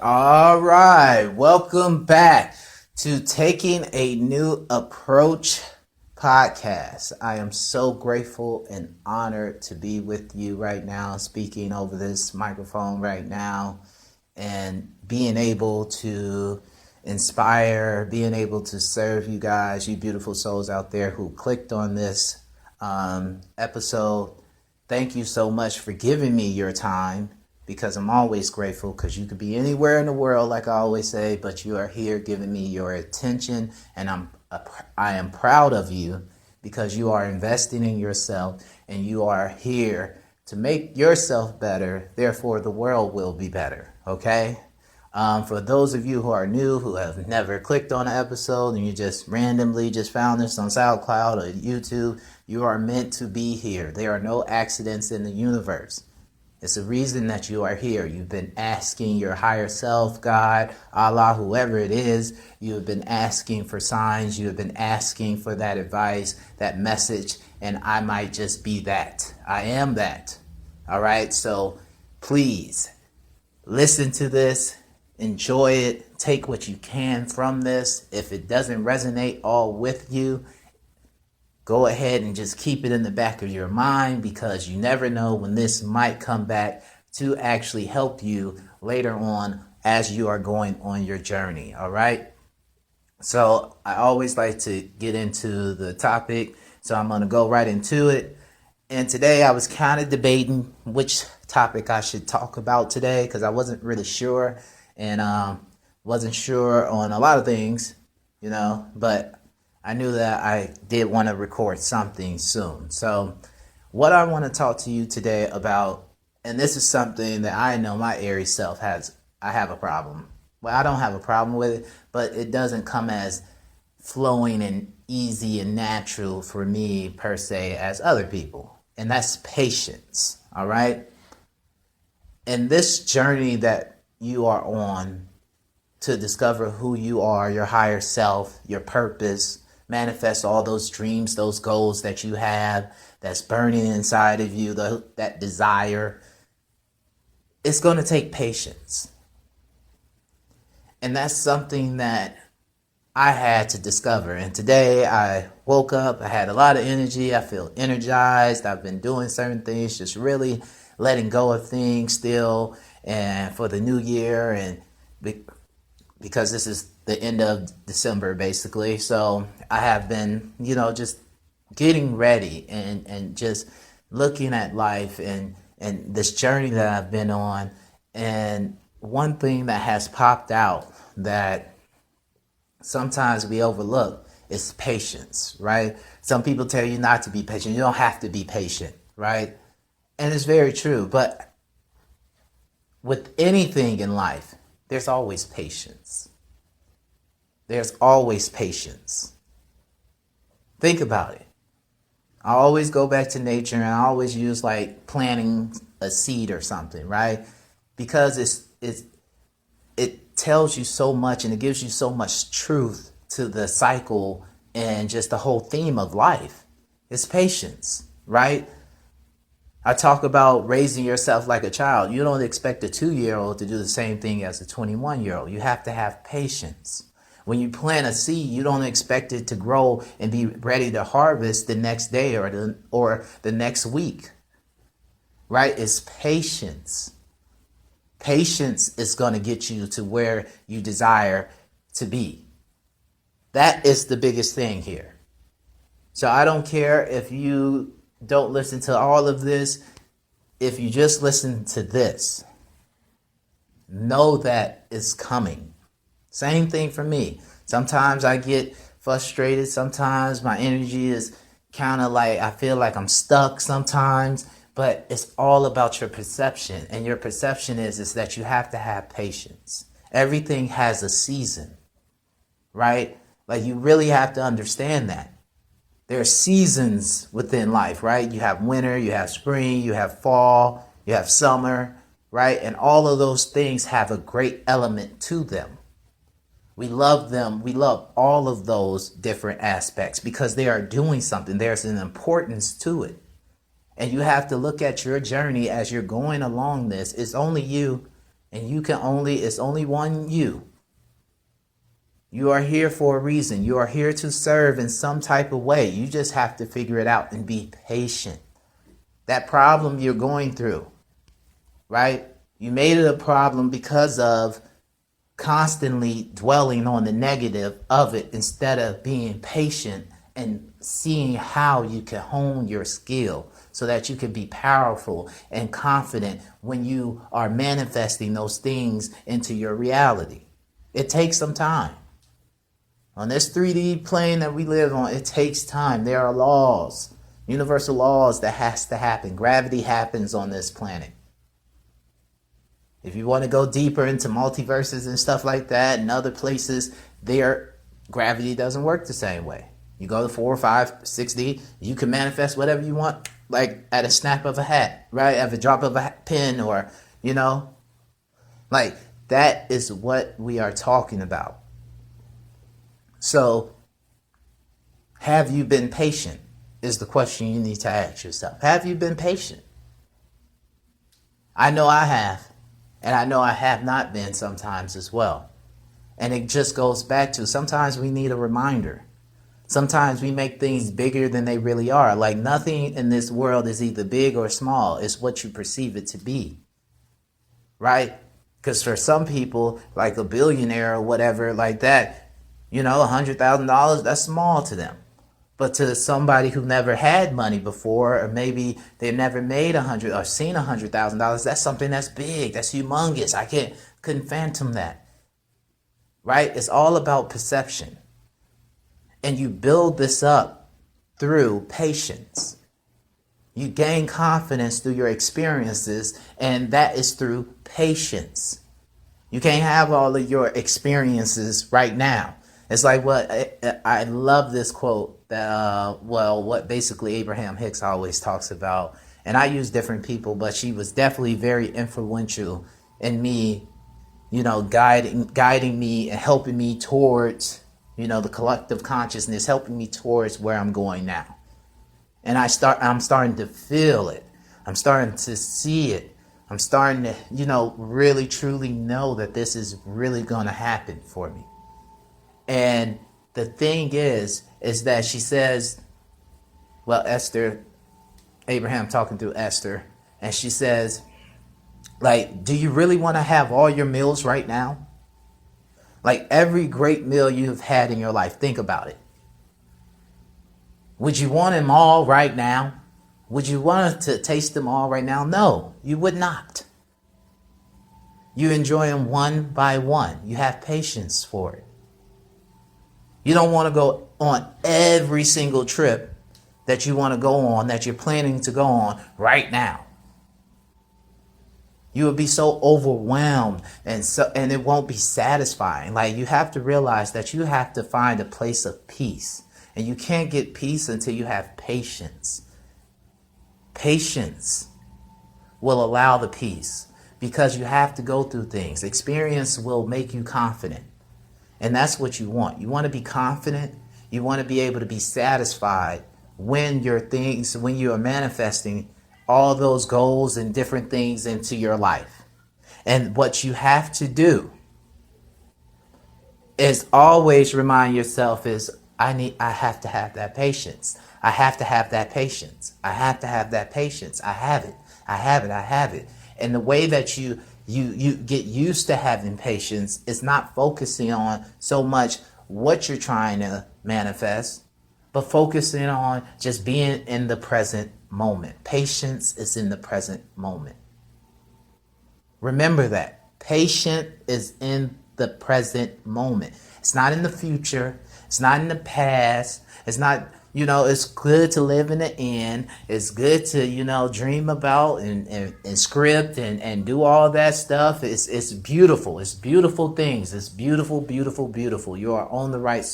All right, welcome back to Taking a New Approach podcast. I am so grateful and honored to be with you right now, speaking over this microphone right now, and being able to inspire, being able to serve you guys, you beautiful souls out there who clicked on this episode. Thank you so much for giving me your time, because I'm always grateful, because you could be anywhere in the world, like I always say, but you are here giving me your attention, and I am proud of you, because you are investing in yourself and you are here to make yourself better. Therefore, the world will be better. Okay. For those of you who are new, who have never clicked on an episode and you just randomly just found this on SoundCloud or YouTube, you are meant to be here. There are no accidents in the universe. It's a reason that you are here. You've been asking your higher self, God, Allah, whoever it is. You have been asking for signs. You have been asking for that advice, that message. And I might just be that. I am that. All right. So please listen to this. Enjoy it. Take what you can from this. If it doesn't resonate all with you, go ahead and just keep it in the back of your mind, because you never know when this might come back to actually help you later on as you are going on your journey. All right. So I always like to get into the topic. So I'm going to go right into it. And today I was kind of debating which topic I should talk about today, because I wasn't really sure, and wasn't sure on a lot of things, but I knew that I did want to record something soon. So what I want to talk to you today about, and this is something that I know my Aries self I have a problem. Well, I don't have a problem with it, but it doesn't come as flowing and easy and natural for me per se as other people. And that's patience. All right. And this journey that you are on to discover who you are, your higher self, your purpose, manifest all those dreams, those goals that you have that's burning inside of you, that desire. It's going to take patience. And that's something that I had to discover. And today I woke up, I had a lot of energy. I feel energized. I've been doing certain things, just really letting go of things still, and for the new year, and because this is the end of December basically. So I have been, just getting ready and just looking at life and this journey that I've been on. And one thing that has popped out that sometimes we overlook is patience, right? Some people tell you not to be patient. You don't have to be patient, right? And it's very true. But with anything in life, there's always patience. There's always patience. Think about it. I always go back to nature, and I always use like planting a seed or something, right? Because it tells you so much, and it gives you so much truth to the cycle and just the whole theme of life. It's patience, right? I talk about raising yourself like a child. You don't expect a 2-year-old to do the same thing as a 21-year-old. You have to have patience. When you plant a seed, you don't expect it to grow and be ready to harvest the next day or the next week, right? It's patience. Patience is going to get you to where you desire to be. That is the biggest thing here. So I don't care if you don't listen to all of this. If you just listen to this, know that it's coming. Same thing for me. Sometimes I get frustrated. Sometimes my energy is kind of like, I feel like I'm stuck sometimes, but it's all about your perception. And your perception is that you have to have patience. Everything has a season, right? Like, you really have to understand that. There are seasons within life, right? You have winter, you have spring, you have fall, you have summer, right? And all of those things have a great element to them. We love them. We love all of those different aspects because they are doing something. There's an importance to it. And you have to look at your journey as you're going along this. It's only you And it's only one you. You are here for a reason. You are here to serve in some type of way. You just have to figure it out and be patient. That problem you're going through, right? You made it a problem because of constantly dwelling on the negative of it instead of being patient and seeing how you can hone your skill so that you can be powerful and confident when you are manifesting those things into your reality. It takes some time. On this 3D plane that we live on, it takes time. There are laws, universal laws that has to happen. Gravity happens on this planet. If you want to go deeper into multiverses and stuff like that and other places, there gravity doesn't work the same way. You go to 4, 5, 6D, you can manifest whatever you want, like at a snap of a hat, right? At the drop of a pen, or, like that is what we are talking about. So, have you been patient is the question you need to ask yourself. Have you been patient? I know I have, and I know I have not been sometimes as well. And it just goes back to sometimes we need a reminder. Sometimes we make things bigger than they really are. Like nothing in this world is either big or small. It's what you perceive it to be, right? Because for some people, like a billionaire or whatever like that, $100,000, that's small to them. But to somebody who never had money before, or maybe they never made $100,000 or seen $100,000, that's something that's big, that's humongous. I couldn't fathom that, right? It's all about perception. And you build this up through patience. You gain confidence through your experiences, and that is through patience. You can't have all of your experiences right now. It's like I love this quote that, what basically Abraham Hicks always talks about. And I use different people, but she was definitely very influential in me, guiding me and helping me towards, the collective consciousness, helping me towards where I'm going now. And I'm starting to feel it. I'm starting to see it. I'm starting to, really truly know that this is really going to happen for me. And the thing is that she says, Abraham talking to Esther, and she says, like, do you really want to have all your meals right now? Like every great meal you've had in your life, think about it. Would you want them all right now? Would you want to taste them all right now? No, you would not. You enjoy them one by one. You have patience for it. You don't want to go on every single trip that you want to go on, that you're planning to go on right now. You will be so overwhelmed and it won't be satisfying. Like you have to realize that you have to find a place of peace. And you can't get peace until you have patience. Patience will allow the peace because you have to go through things. Experience will make you confident. And that's what you want. You want to be confident. You want to be able to be satisfied when you are manifesting all those goals and different things into your life. And what you have to do is always remind yourself is, I have to have that patience. I have to have that patience. I have to have that patience. I have it. I have it. I have it. And the way that you get used to having patience is not focusing on so much what you're trying to manifest, but focusing on just being in the present moment. Patience is in the present moment. Remember that. Patience is in the present moment. It's not in the future. It's not in the past. It's not, it's good to live in the end. It's good to, dream about and script and do all that stuff. It's beautiful. It's beautiful things. It's beautiful, beautiful, beautiful. You are on the right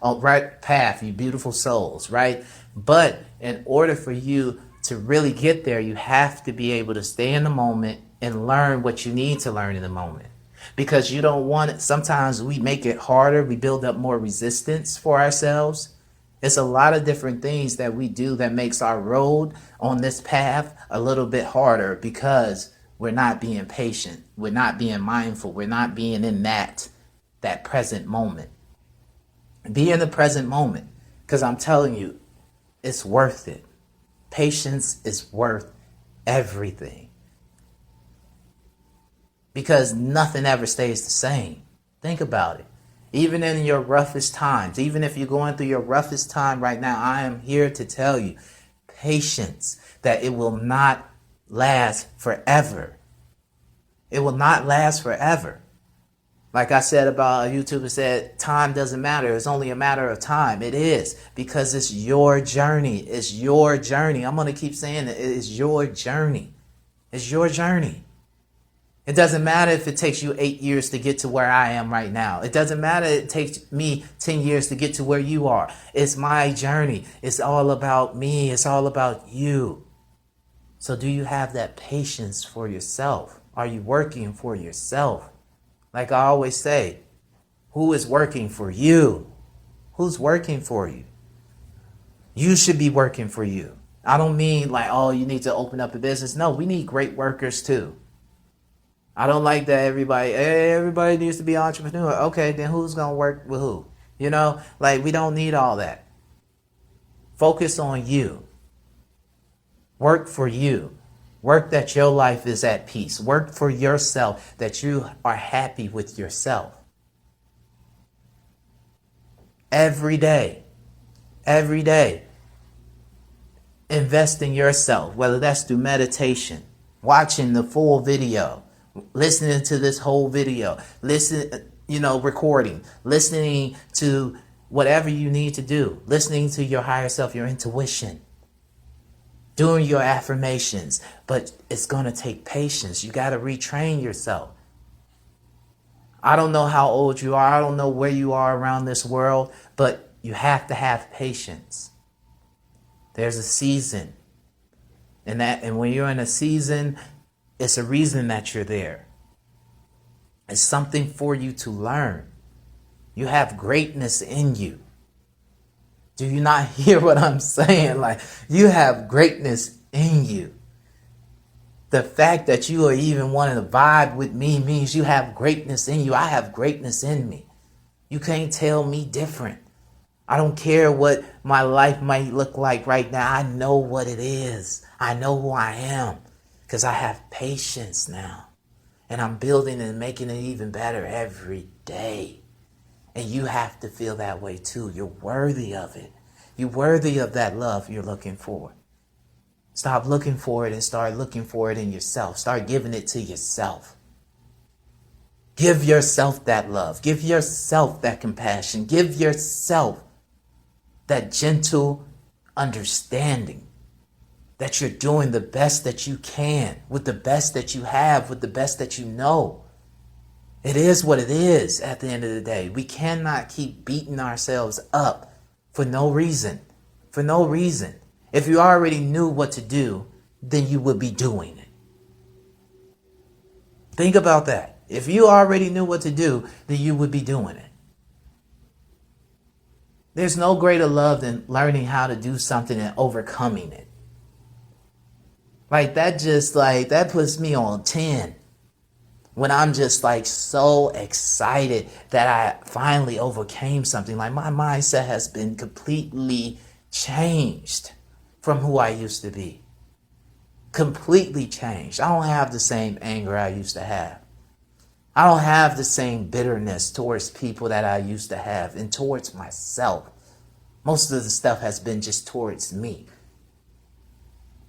right path, you beautiful souls, right? But in order for you to really get there, you have to be able to stay in the moment and learn what you need to learn in the moment. Because you don't want it. Sometimes we make it harder. We build up more resistance for ourselves. It's a lot of different things that we do that makes our road on this path a little bit harder because we're not being patient. We're not being mindful. We're not being in that present moment. Be in the present moment, because I'm telling you, it's worth it. Patience is worth everything, because nothing ever stays the same. Think about it. Even in your roughest times, even if you're going through your roughest time right now, I am here to tell you, patience, that it will not last forever. It will not last forever. Like I said about a YouTuber said, time doesn't matter. It's only a matter of time. It is, because it's your journey. It's your journey. I'm going to keep saying it. It is your journey. It's your journey. It doesn't matter if it takes you 8 years to get to where I am right now. It doesn't matter if it takes me 10 years to get to where you are. It's my journey. It's all about me. It's all about you. So do you have that patience for yourself? Are you working for yourself? Like I always say, who is working for you? Who's working for you? You should be working for you. I don't mean like, oh, you need to open up a business. No, we need great workers too. I don't like that everybody needs to be an entrepreneur. Okay, then who's going to work with who? You know, like we don't need all that. Focus on you. Work for you. Work that your life is at peace. Work for yourself, that you are happy with yourself. Every day. Every day. Invest in yourself, whether that's through meditation, watching the full video, listening to this whole video, recording, listening to whatever you need to do, listening to your higher self, your intuition. Doing your affirmations, but it's going to take patience. You got to retrain yourself. I don't know how old you are. I don't know where you are around this world, but you have to have patience. There's a season. And when you're in a season, it's a reason that you're there. It's something for you to learn. You have greatness in you. Do you not hear what I'm saying? Like, you have greatness in you. The fact that you are even wanting to vibe with me means you have greatness in you. I have greatness in me. You can't tell me different. I don't care what my life might look like right now. I know what it is. I know who I am, because I have patience now. And I'm building and making it even better every day. And you have to feel that way too. You're worthy of it. You're worthy of that love you're looking for. Stop looking for it and start looking for it in yourself. Start giving it to yourself. Give yourself that love. Give yourself that compassion. Give yourself that gentle understanding that you're doing the best that you can with the best that you have, with the best that you know. It is what it is at the end of the day. We cannot keep beating ourselves up for no reason. For no reason. If you already knew what to do, then you would be doing it. Think about that. If you already knew what to do, then you would be doing it. There's no greater love than learning how to do something and overcoming it. That puts me on 10. When I'm just so excited that I finally overcame something. Like, my mindset has been completely changed from who I used to be. Completely changed. I don't have the same anger I used to have. I don't have the same bitterness towards people that I used to have, and towards myself. Most of the stuff has been just towards me,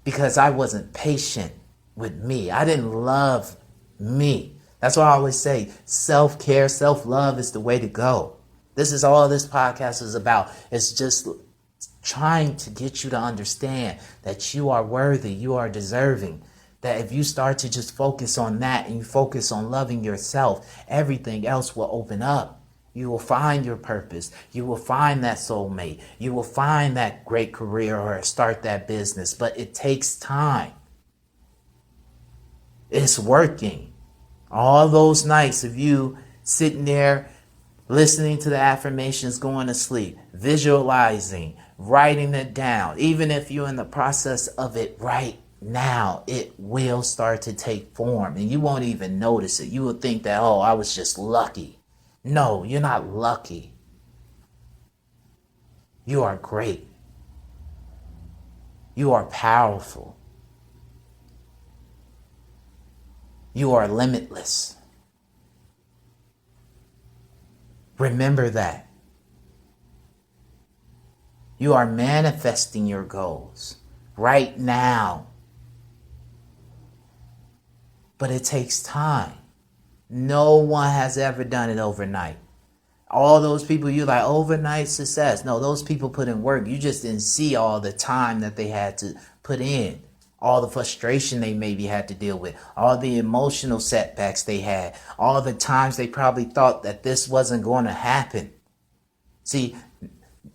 because I wasn't patient with me. I didn't love me. That's why I always say self-care, self-love is the way to go. This is all this podcast is about. It's just trying to get you to understand that you are worthy, you are deserving. That if you start to just focus on that and you focus on loving yourself, everything else will open up. You will find your purpose. You will find that soulmate. You will find that great career or start that business. But it takes time. It's working. All those nights of you sitting there, listening to the affirmations, going to sleep, visualizing, writing it down, even if you're in the process of it right now it will start to take form and you won't even notice it. You will think that, oh, I was just lucky. No, you're not lucky. You are great. You are powerful. You are limitless. Remember that. You are manifesting your goals right now. But it takes time. No one has ever done it overnight. All those people, you're like, overnight success. No, those people put in work. You just didn't see all the time that they had to put in. All the frustration they maybe had to deal with. All the emotional setbacks they had. All the times they probably thought that this wasn't going to happen. See,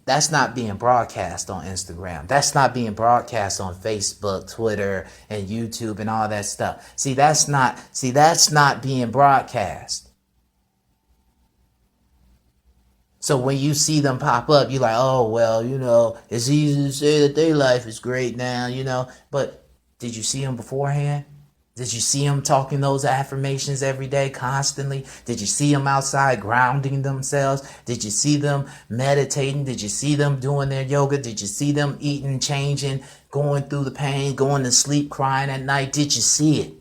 that's not being broadcast on Instagram. That's not being broadcast on Facebook, Twitter, and YouTube and all that stuff. See, that's not being broadcast. So when you see them pop up, you're like, oh, well, it's easy to say that their life is great now, but did you see them beforehand? Did you see them talking those affirmations every day constantly? Did you see them outside grounding themselves? Did you see them meditating? Did you see them doing their yoga? Did you see them eating, changing, going through the pain, going to sleep, crying at night? Did you see it?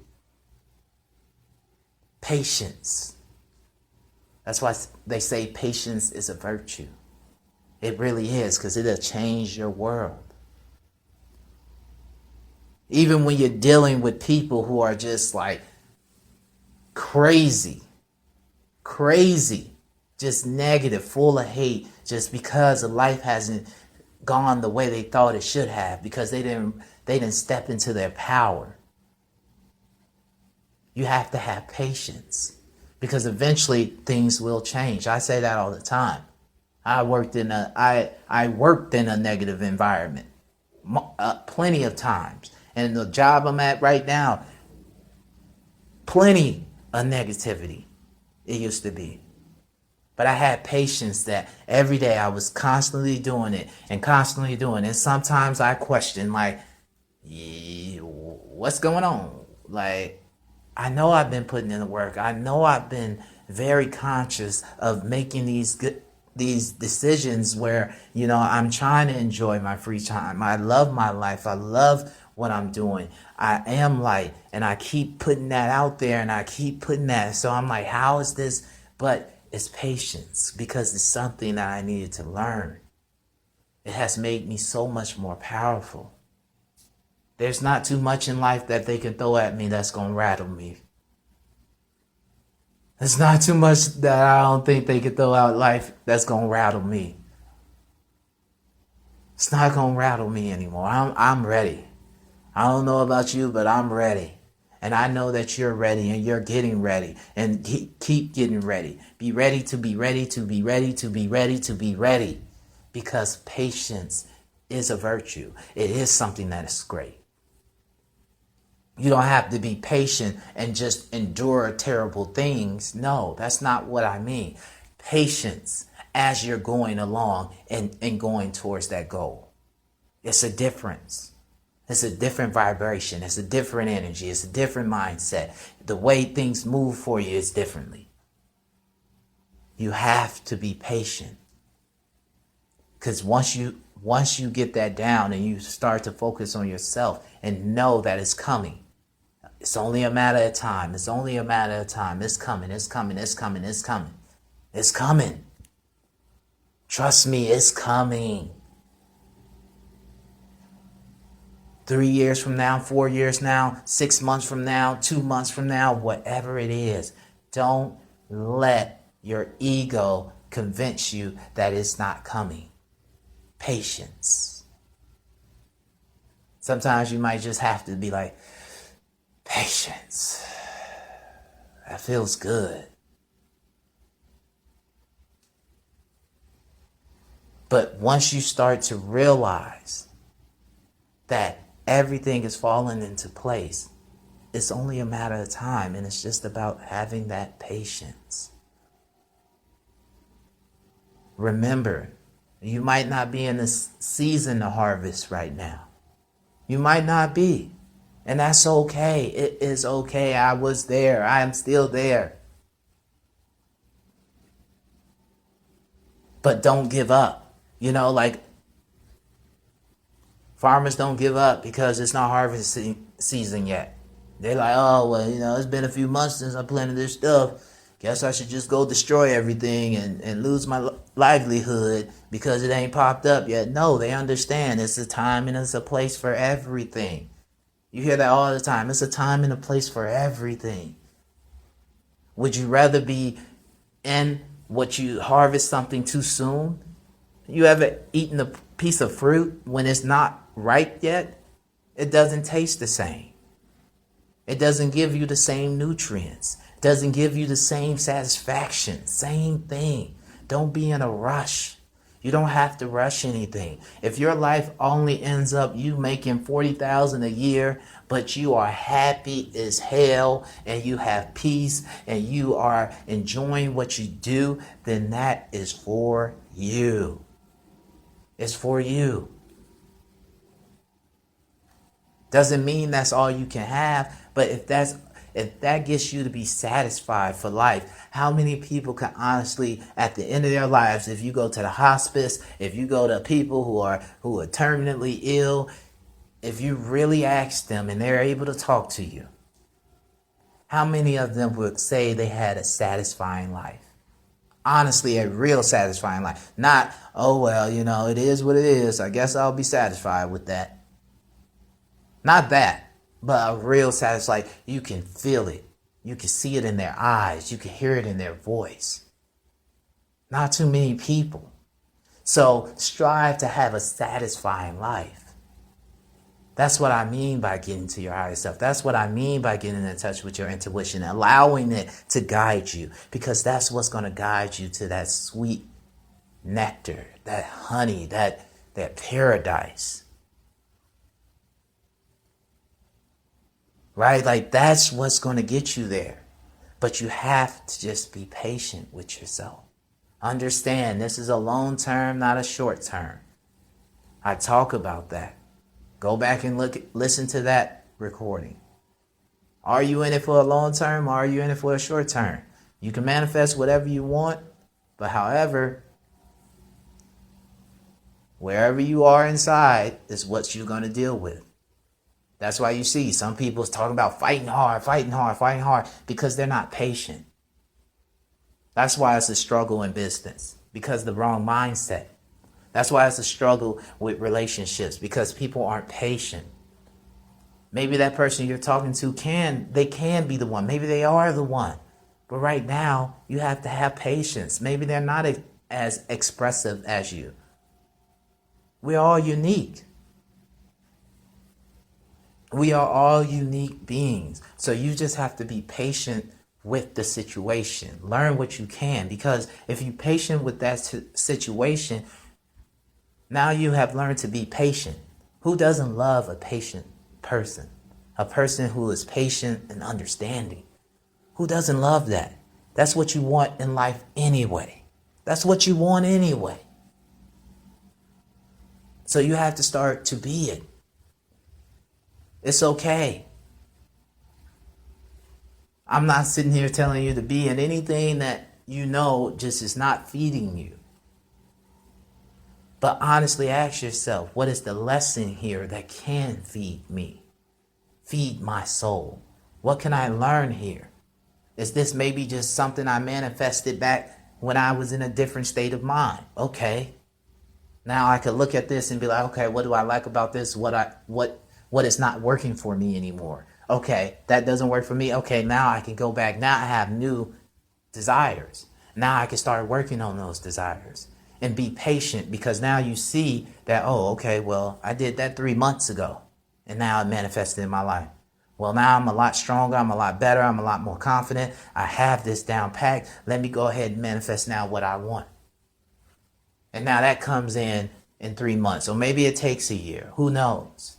Patience. That's why they say patience is a virtue. It really is, because it'll change your world. Even when you're dealing with people who are just like crazy, just negative, full of hate, just because life hasn't gone the way they thought it should have, because they didn't step into their power. You have to have patience, because eventually things will change. I say that all the time. I worked in a negative environment plenty of times. And the job I'm at right now, plenty of negativity. It used to be. But I had patience that every day I was constantly doing it and constantly doing it. And sometimes I question, like, what's going on? Like, I know I've been putting in the work. I know I've been very conscious of making these decisions where, I'm trying to enjoy my free time. I love my life. I love what I'm doing. I am light, and I keep putting that out there, and I keep putting that. So I'm like, how is this? But it's patience, because it's something that I needed to learn. It has made me so much more powerful. There's not too much in life that they can throw at me that's going to rattle me. There's not too much that I don't think they can throw out life that's going to rattle me. It's not going to rattle me anymore. I'm ready. I don't know about you, but I'm ready. And I know that you're ready, and you're getting ready. And keep getting ready. Be ready to be ready to be ready to be ready to be ready. Because patience is a virtue. It is something that is great. You don't have to be patient and just endure terrible things. No, that's not what I mean. Patience as you're going along and going towards that goal. It's a difference. It's a different vibration. It's a different energy. It's a different mindset. The way things move for you is differently. You have to be patient. Because once you get that down and you start to focus on yourself and know that it's coming, it's only a matter of time. It's only a matter of time. It's coming. It's coming. It's coming. It's coming. It's coming. Trust me, it's coming. 3 years from now, 4 years now, 6 months from now, 2 months from now, whatever it is, don't let your ego convince you that it's not coming. Patience. Sometimes you might just have to be like, patience. That feels good. But once you start to realize that everything is falling into place, it's only a matter of time, and it's just about having that patience. Remember, you might not be in the season to harvest right now. You might not be. And that's okay. It is okay. I was there. I am still there. But don't give up. Like farmers don't give up because it's not harvest season yet. They're like, oh, well, it's been a few months since I planted this stuff. Guess I should just go destroy everything and lose my livelihood because it ain't popped up yet. No, they understand it's a time and it's a place for everything. You hear that all the time. It's a time and a place for everything. Would you rather be in what you harvest something too soon? You ever eaten a piece of fruit when it's not ripe yet? It doesn't taste the same. It doesn't give you the same nutrients. It doesn't give you the same satisfaction. Same thing. Don't be in a rush. You don't have to rush anything. If your life only ends up you making $40,000 a year, but you are happy as hell and you have peace and you are enjoying what you do, then that is for you. It's for you. Doesn't mean that's all you can have, but if that gets you to be satisfied for life, how many people can honestly, at the end of their lives, if you go to the hospice, if you go to people who are terminally ill, if you really ask them and they're able to talk to you, how many of them would say they had a satisfying life? Honestly, a real satisfying life. Not, oh, well, it is what it is. I guess I'll be satisfied with that. Not that, but a real satisfaction. Like you can feel it. You can see it in their eyes. You can hear it in their voice. Not too many people. So strive to have a satisfying life. That's what I mean by getting to your higher self. That's what I mean by getting in touch with your intuition, allowing it to guide you, because that's what's going to guide you to that sweet nectar, that honey, that paradise. Right? Like that's what's going to get you there. But you have to just be patient with yourself. Understand this is a long term, not a short term. I talk about that. Go back and listen to that recording. Are you in it for a long term or are you in it for a short term? You can manifest whatever you want, but however, wherever you are inside is what you're going to deal with. That's why you see some people talking about fighting hard, because they're not patient. That's why it's a struggle in business, because the wrong mindset. That's why it's a struggle with relationships, because people aren't patient. Maybe that person you're talking to can be the one. Maybe they are the one. But right now, you have to have patience. Maybe they're not as expressive as you. We're all unique. We are all unique beings. So you just have to be patient with the situation. Learn what you can, because if you're patient with that situation, now you have learned to be patient. Who doesn't love a patient person? A person who is patient and understanding. Who doesn't love that? That's what you want in life anyway. That's what you want anyway. So you have to start to be it. It's okay. I'm not sitting here telling you to be in anything that just is not feeding you. But honestly ask yourself, what is the lesson here that can feed me? Feed my soul. What can I learn here? Is this maybe just something I manifested back when I was in a different state of mind? Okay. Now I could look at this and be like, okay, what do I like about this? What is not working for me anymore? Okay, that doesn't work for me. Okay, now I can go back. Now I have new desires. Now I can start working on those desires and be patient, because now you see that, oh, okay, well, I did that 3 months ago and now it manifested in my life. Well, now I'm a lot stronger. I'm a lot better. I'm a lot more confident. I have this down packed. Let me go ahead and manifest now what I want. And now that comes in 3 months, or maybe it takes a year. Who knows?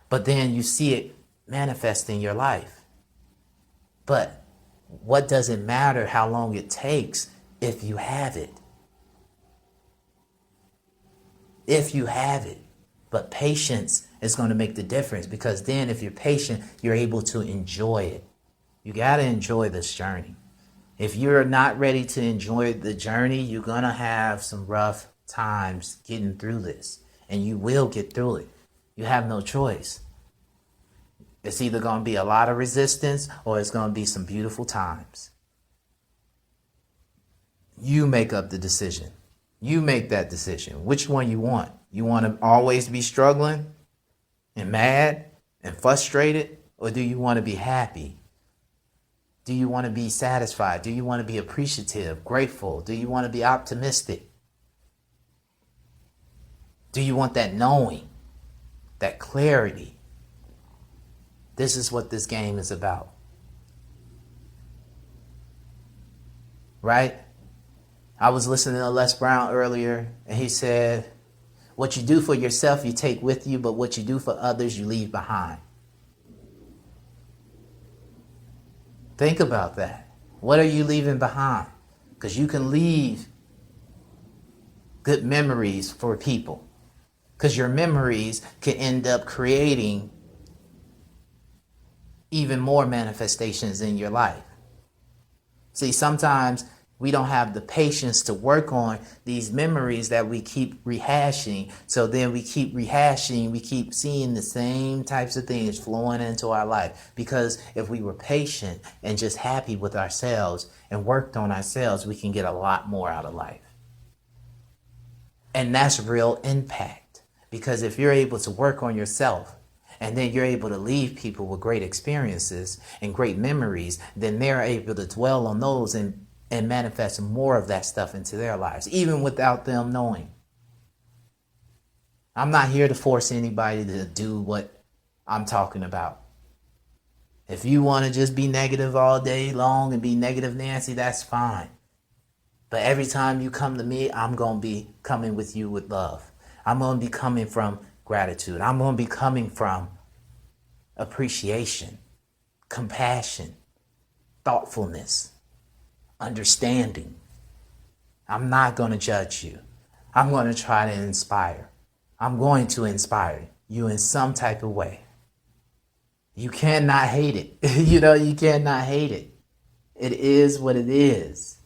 But then you see it manifest in your life. But what does it matter how long it takes if you have it? If you have it. But patience is going to make the difference, because then if you're patient, you're able to enjoy it. You got to enjoy this journey. If you're not ready to enjoy the journey, you're going to have some rough times getting through this, and you will get through it. You have no choice. It's either going to be a lot of resistance or it's going to be some beautiful times. You make up the decision. You make that decision. Which one you want? You want to always be struggling and mad and frustrated, or do you want to be happy? Do you want to be satisfied? Do you want to be appreciative, grateful? Do you want to be optimistic? Do you want that knowing, that clarity? This is what this game is about. Right? I was listening to Les Brown earlier, and he said, what you do for yourself, you take with you, but what you do for others, you leave behind. Think about that. What are you leaving behind? Because you can leave good memories for people. Because your memories can end up creating even more manifestations in your life. See, sometimes we don't have the patience to work on these memories that we keep rehashing. So then we keep rehashing, we keep seeing the same types of things flowing into our life. Because if we were patient and just happy with ourselves and worked on ourselves, we can get a lot more out of life. And that's real impact. Because if you're able to work on yourself, and then you're able to leave people with great experiences and great memories, then they're able to dwell on those and manifest more of that stuff into their lives, even without them knowing. I'm not here to force anybody to do what I'm talking about. If you want to just be negative all day long and be negative Nancy, that's fine. But every time you come to me, I'm going to be coming with you with love. I'm going to be coming from gratitude. I'm going to be coming from appreciation, compassion, thoughtfulness, understanding. I'm not going to judge you. I'm going to try to inspire. I'm going to inspire you in some type of way. You cannot hate it. You cannot hate it. It is what it is.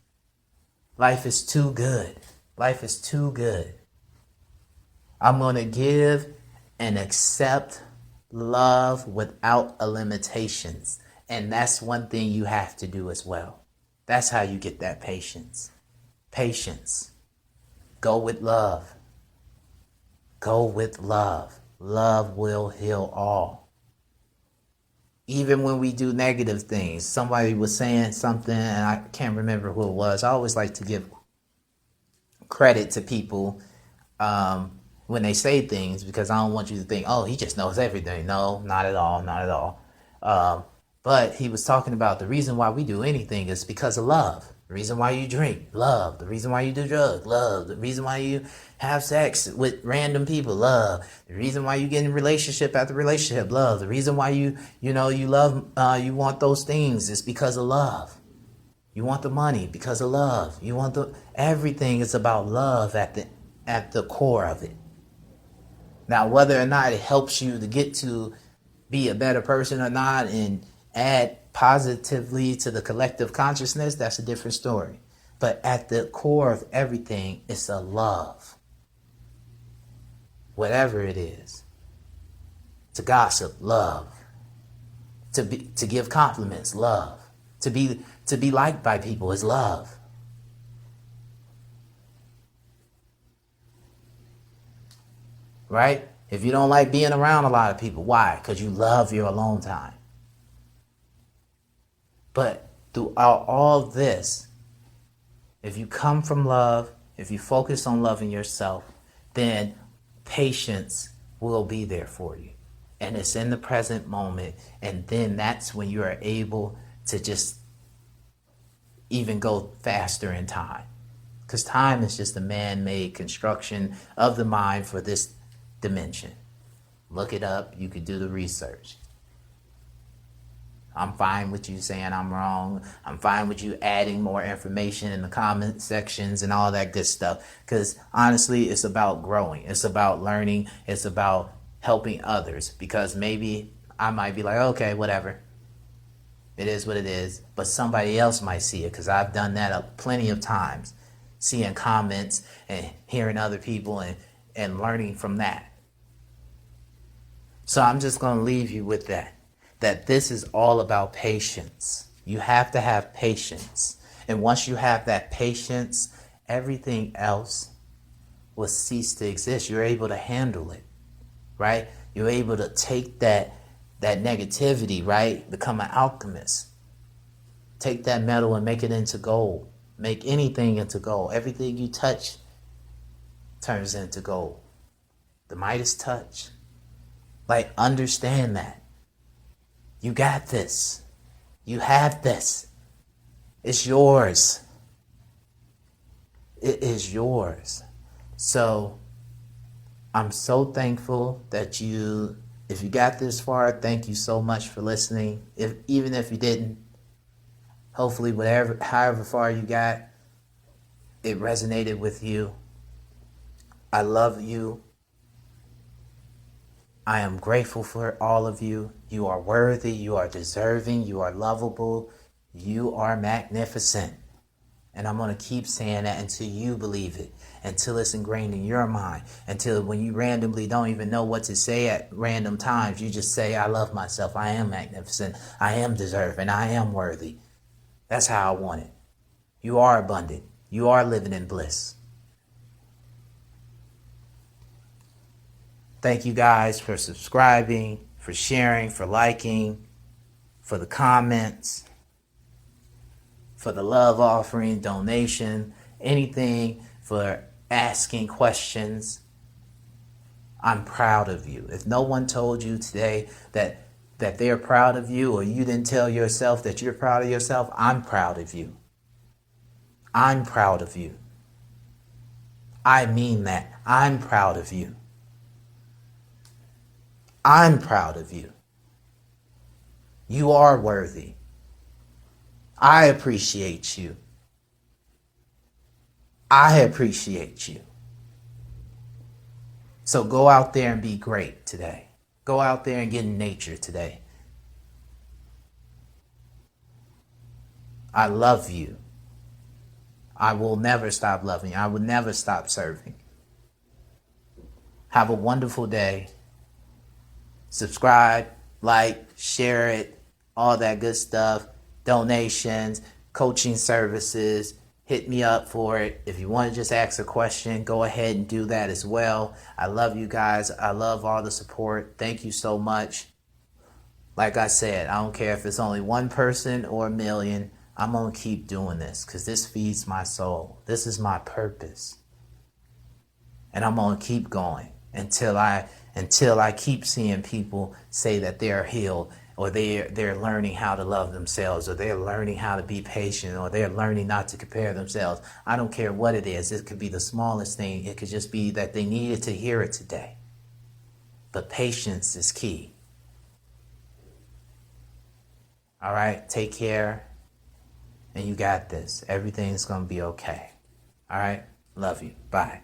Life is too good. Life is too good. I'm going to give and accept love without limitations. And that's one thing you have to do as well. That's how you get that patience. Patience. Go with love. Go with love. Love will heal all. Even when we do negative things, somebody was saying something, and I can't remember who it was. I always like to give credit to people when they say things, because I don't want you to think, oh, he just knows everything. No, not at all, not at all. But he was talking about the reason why we do anything is because of love. The reason why you drink, love. The reason why you do drugs, love. The reason why you have sex with random people, love. The reason why you get in relationship after relationship, love. The reason why you love, you want those things is because of love. You want the money because of love. You want everything is about love at the core of it. Now, whether or not it helps you to get to be a better person or not and add positively to the collective consciousness, that's a different story. But at the core of everything is a love. Whatever it is. To gossip, love. To give compliments, love. To be liked by people is love. Right? If you don't like being around a lot of people, why? Because you love your alone time. But throughout all this, if you come from love, if you focus on loving yourself, then patience will be there for you. And it's in the present moment. And then that's when you are able to just even go faster in time. Because time is just a man-made construction of the mind for this dimension. Look it up. You could do the research. I'm fine with you saying I'm wrong. I'm fine with you adding more information in the comment sections and all that good stuff. Because honestly, it's about growing. It's about learning. It's about helping others, because maybe I might be like, okay, whatever. It is what it is. But somebody else might see it, because I've done that plenty of times, seeing comments and hearing other people and learning from that. So I'm just going to leave you with that this is all about patience. You have to have patience. And once you have that patience, everything else will cease to exist. You're able to handle it, right? You're able to take that negativity, right? Become an alchemist. Take that metal and make it into gold. Make anything into gold. Everything you touch turns into gold. The Midas touch. Like, understand that. You got this. You have this. It's yours. It is yours. So I'm so thankful that if you got this far, thank you so much for listening. Even if you didn't, hopefully however far you got, it resonated with you. I love you. I am grateful for all of you. You are worthy. You are deserving. You are lovable. You are magnificent. And I'm going to keep saying that until you believe it, until it's ingrained in your mind, until when you randomly don't even know what to say at random times, you just say, I love myself. I am magnificent. I am deserving. I am worthy. That's how I want it. You are abundant. You are living in bliss. Thank you guys for subscribing, for sharing, for liking, for the comments, for the love offering, donation, anything, for asking questions. I'm proud of you. If no one told you today that they're proud of you, or you didn't tell yourself that you're proud of yourself, I'm proud of you. I'm proud of you. I mean that. I'm proud of you. I'm proud of you. You are worthy. I appreciate you. I appreciate you. So go out there and be great today. Go out there and get in nature today. I love you. I will never stop loving you. I will never stop serving. Have a wonderful day. Subscribe, like, share it, all that good stuff. Donations, coaching services, hit me up for it. If you want to just ask a question, go ahead and do that as well. I love you guys. I love all the support. Thank you so much. Like I said, I don't care if it's only one person or a million. I'm going to keep doing this because this feeds my soul. This is my purpose. And I'm going to keep going until I keep seeing people say that they're healed, or they're learning how to love themselves, or they're learning how to be patient, or they're learning not to compare themselves. I don't care what it is. It could be the smallest thing. It could just be that they needed to hear it today. But patience is key. All right, take care, and you got this. Everything's going to be okay. All right, love you. Bye.